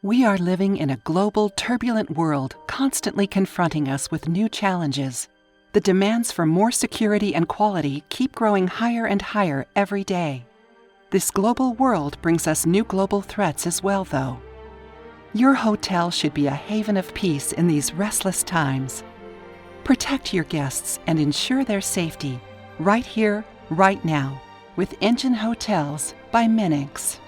We are living in a global, turbulent world constantly confronting us with new challenges. The demands for more security and quality keep growing higher and higher every day. This global world brings us new global threats as well, though. Your hotel should be a haven of peace in these restless times. Protect your guests and ensure their safety right here, right now, with Engine Hotels by Minix.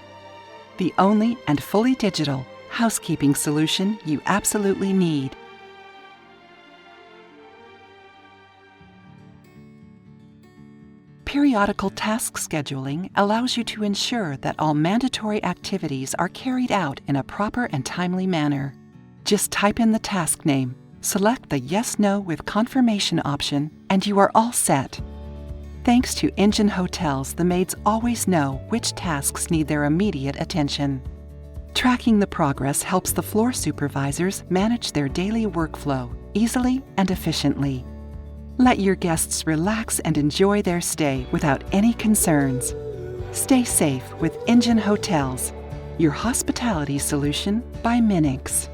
The only and fully digital housekeeping solution you absolutely need. Periodical task scheduling allows you to ensure that all mandatory activities are carried out in a proper and timely manner. Just type in the task name, select the Yes/No with confirmation option, and you are all set. Thanks to Engine Hotels, the maids always know which tasks need their immediate attention. Tracking the progress helps the floor supervisors manage their daily workflow easily and efficiently. Let your guests relax and enjoy their stay without any concerns. Stay safe with Engine Hotels, your hospitality solution by Minix.